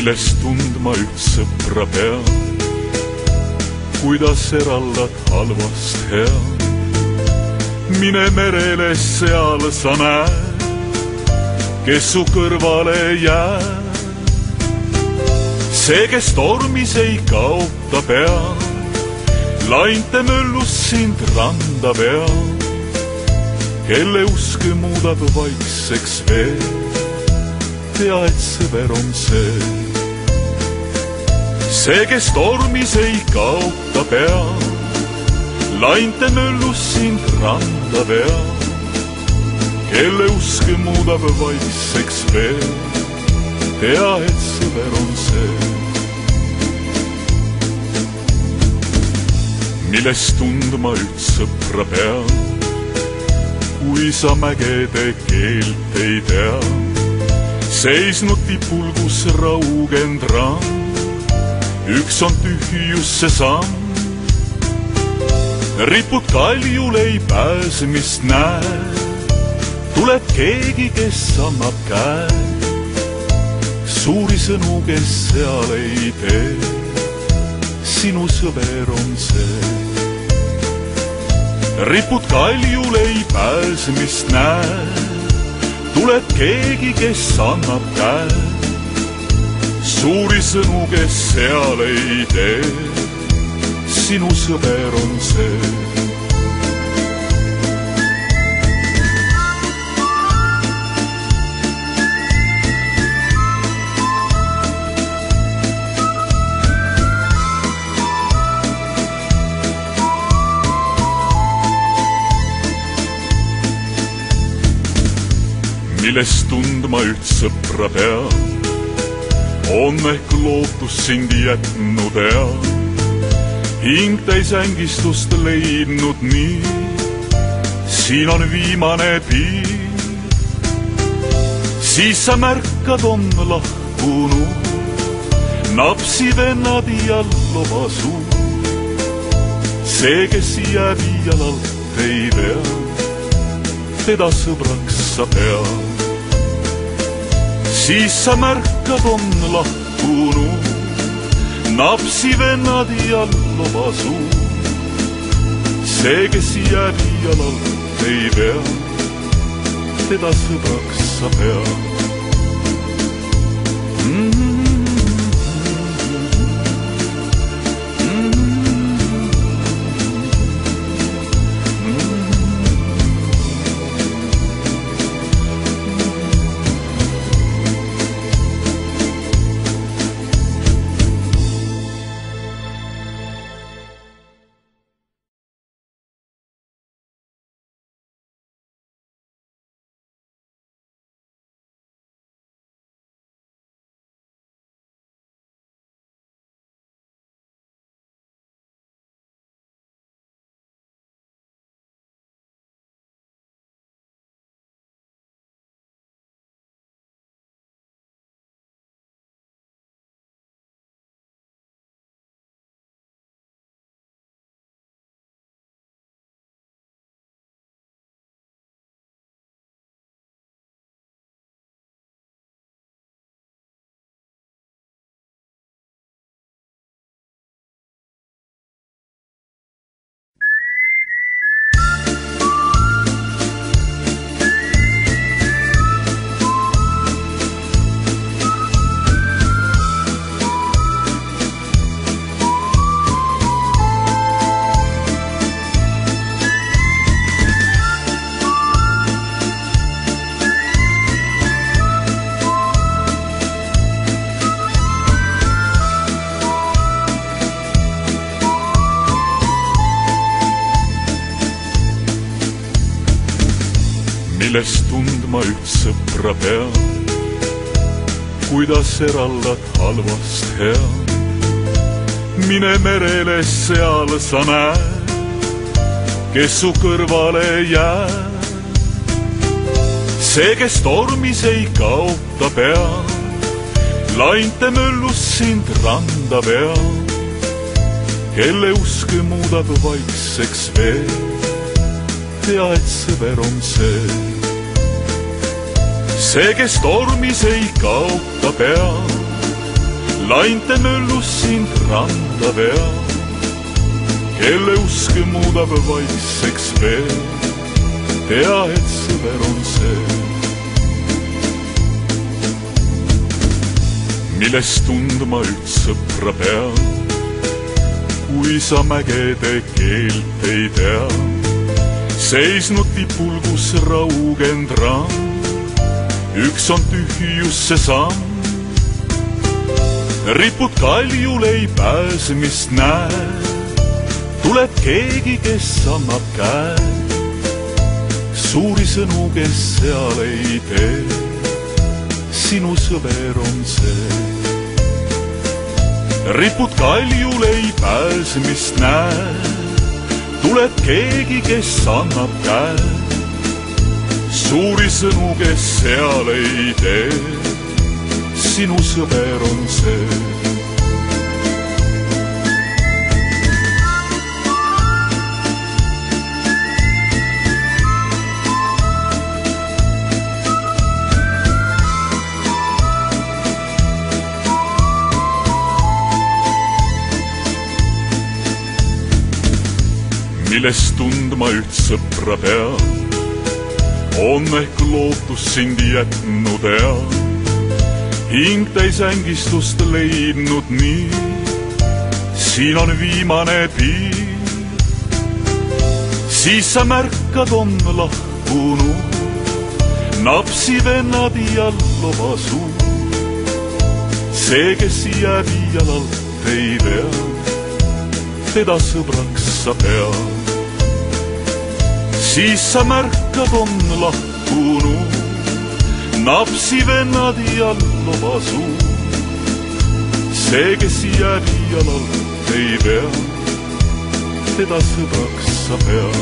millest tundma üht sõpra pead, kuidas eraldad halvast head. Mine merele, seal sa näed, kes su kõrvale jääb. See, kes tormis ei kaota pead, lainte möllus sind randa peab, kelle usk muudab vaikseks veel. Tea, et sõber on see, kes tormis ei kaota pead, lainte möllus sind randa peab, kelle usk muudab vaikseks veel. Tea, et sõber on see, millest tundma üht sõpra pead, kui sa mägede keelt ei tea. Seisnud tipul, kus raugend rand, üks on tühjusse samm. Ripud kaljul ei pääsemist näe, tuleb keegi, kes annab käe. Suuri sõnu, kes seal ei tee, sinu sõber on see. Ripud kaljul ei pääsemist näe, tuleb keegi, kes annab käe. Suuri sõnu, kes seal ei tee, sinu sõber on see. Millest tundma üht sõpra pead, on ehk lootus sind jätnud head. Hing täis ängistust leidnud nii, siin on viimane piir. Siis sa märkad, on lahkunud napsivennad ja lobasuu. See, kes jääb jalalt ei vea, teda sõbraks sa pead. Siis sa märkad, on lahkunud napsivennad ja lobasuu. See, kes jääb jalalt ei vea, teda sõbraks sa pead. Millest tundma üht sõpra pead, kuidas eraldad halvast head. Mine merele, seal sa näed, kes su kõrvale jääb. See, kes tormis ei kaota pead, lainte möllus sind randa peab, kelle usk muudab vaikseks veel. Tea, et sõber on see, kes tormis ei kaota pead, lainte möllus sind randa peal, kelle uske muudab vaikseks veel. Tea, et sõber on see, millest tundma üht sõpra pean, kui sa mägede keelt ei tea. Seisnud tipul, kus raugend rand, üks on tühjusse samm. Ripud kaljul ei pääse, mis näed, tuleb keegi, kes annab käe. Suuri sõnu, kes seal ei tee, sinu sõber on see. Ripud kaljul ei pääse, mis näed, tuleb keegi, kes annab käe. Suuri sõnu, kes seal ei tee, sinu sõber on see. Millest tundma üht sõpra pean, on ehk lootus sind jätnud ja hing täis ängistust leidnud nii. Siin on viimane piir, siis sa märkad, on lahkunud napsivennad ja lobasuu. See, kes jääb jalalt ei tea, teda sõbraks sa pead. Siis sa märkad, on lahkunud napsivennad ja lobasuu. See, kes jääb jalalt ei pea, teda sõbraks sa pead.